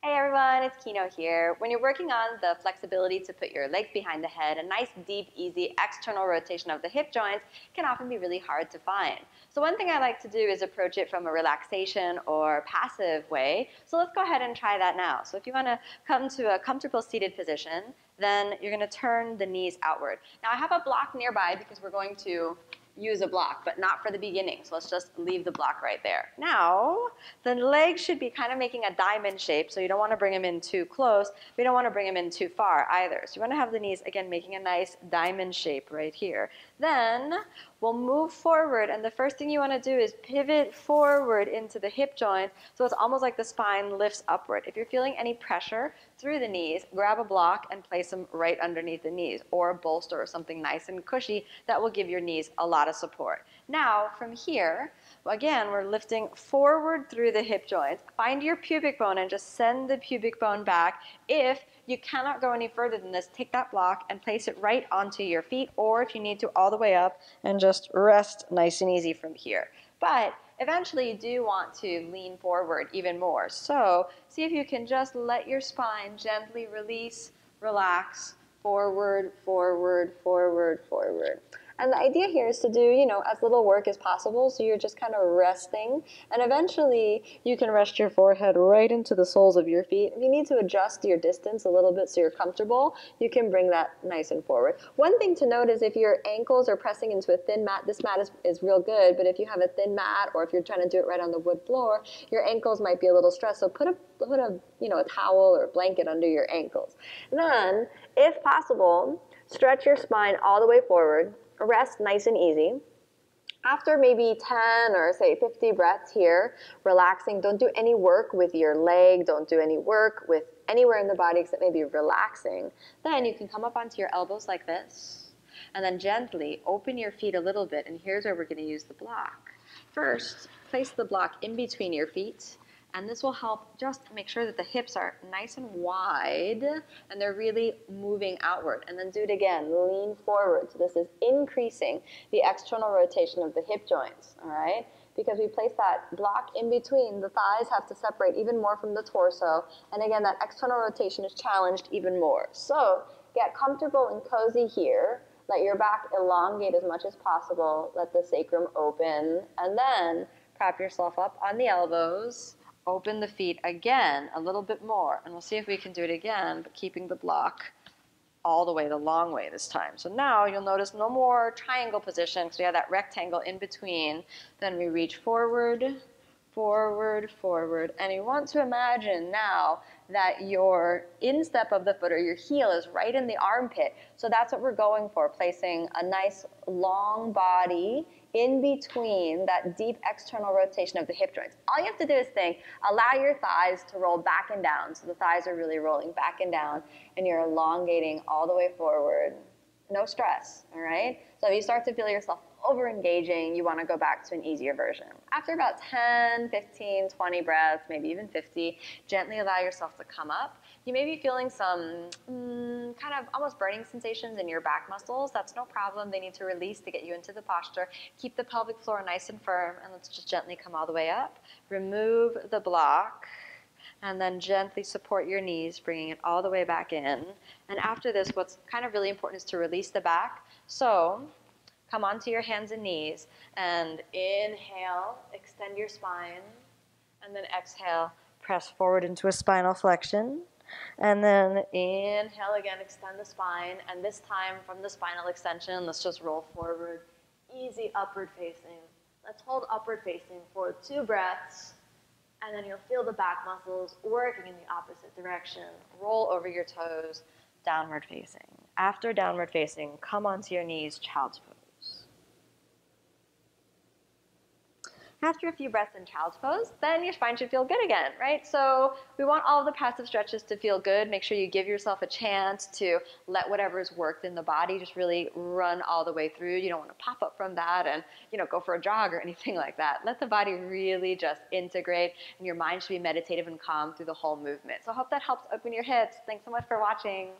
Hey everyone, it's Kino here. When you're working on the flexibility to put your legs behind the head, a nice, deep, easy external rotation of the hip joints can often be really hard to find. So one thing I like to do is approach it from a relaxation or passive way. So let's go ahead and try that now. So if you want to come to a comfortable seated position, then you're going to turn the knees outward. Now I have a block nearby because we're going to use a block, but not for the beginning. So let's just leave the block right there. Now, the legs should be kind of making a diamond shape, so you don't want to bring them in too close, but you don't want to bring them in too far either. So you want to have the knees, again, making a nice diamond shape right here. Then we'll move forward, and the first thing you want to do is pivot forward into the hip joint, so it's almost like the spine lifts upward. If you're feeling any pressure through the knees, grab a block and place them right underneath the knees, or a bolster or something nice and cushy that will give your knees a lot of support. Now, from here, again, we're lifting forward through the hip joints. Find your pubic bone and just send the pubic bone back. If you cannot go any further than this, take that block and place it right onto your feet, or if you need to, all the way up, and just rest nice and easy from here. But eventually you do want to lean forward even more. So see if you can just let your spine gently release, relax, forward, forward, forward, forward. And the idea here is to do, as little work as possible, so you're just kind of resting, and eventually you can rest your forehead right into the soles of your feet. If you need to adjust your distance a little bit so you're comfortable, you can bring that nice and forward. One thing to note is if your ankles are pressing into a thin mat, this mat is real good, but if you have a thin mat or if you're trying to do it right on the wood floor, your ankles might be a little stressed, so put a towel or a blanket under your ankles. Then, if possible, stretch your spine all the way forward. Rest nice and easy. After maybe 10 or say 50 breaths here, relaxing, don't do any work with your leg, don't do any work with anywhere in the body except maybe relaxing. Then you can come up onto your elbows like this, and then gently open your feet a little bit, and here's where we're going to use the block. First, place the block in between your feet, and this will help just make sure that the hips are nice and wide and they're really moving outward. And then do it again, lean forward. So this is increasing the external rotation of the hip joints, all right? Because we place that block in between, the thighs have to separate even more from the torso. And again, that external rotation is challenged even more. So get comfortable and cozy here. Let your back elongate as much as possible. Let the sacrum open. And then prop yourself up on the elbows. Open the feet again a little bit more, and we'll see if we can do it again, but keeping the block all the way, the long way this time. So now you'll notice no more triangle position because we have that rectangle in between. Then we reach forward, forward, forward, and you want to imagine now that your instep of the foot or your heel is right in the armpit. So that's what we're going for, placing a nice long body in between that deep external rotation of the hip joints. All you have to do is think, allow your thighs to roll back and down. So the thighs are really rolling back and down, and you're elongating all the way forward. No stress, all right? So if you start to feel yourself over-engaging, you want to go back to an easier version. After about 10, 15, 20 breaths, maybe even 50, gently allow yourself to come up. You may be feeling some kind of almost burning sensations in your back muscles. That's no problem. They need to release to get you into the posture. Keep the pelvic floor nice and firm, and let's just gently come all the way up. Remove the block, and then gently support your knees, bringing it all the way back in. And after this, what's kind of really important is to release the back. So come onto your hands and knees, and inhale, extend your spine, and then exhale, press forward into a spinal flexion. And then inhale again, extend the spine, and this time from the spinal extension, let's just roll forward, easy upward facing. Let's hold upward facing for 2 breaths, and then you'll feel the back muscles working in the opposite direction. Roll over your toes, downward facing. After downward facing, come onto your knees, child's pose. After a few breaths in child's pose, then your spine should feel good again, right? So we want all of the passive stretches to feel good. Make sure you give yourself a chance to let whatever's worked in the body just really run all the way through. You don't want to pop up from that and, go for a jog or anything like that. Let the body really just integrate, and your mind should be meditative and calm through the whole movement. So I hope that helps open your hips. Thanks so much for watching.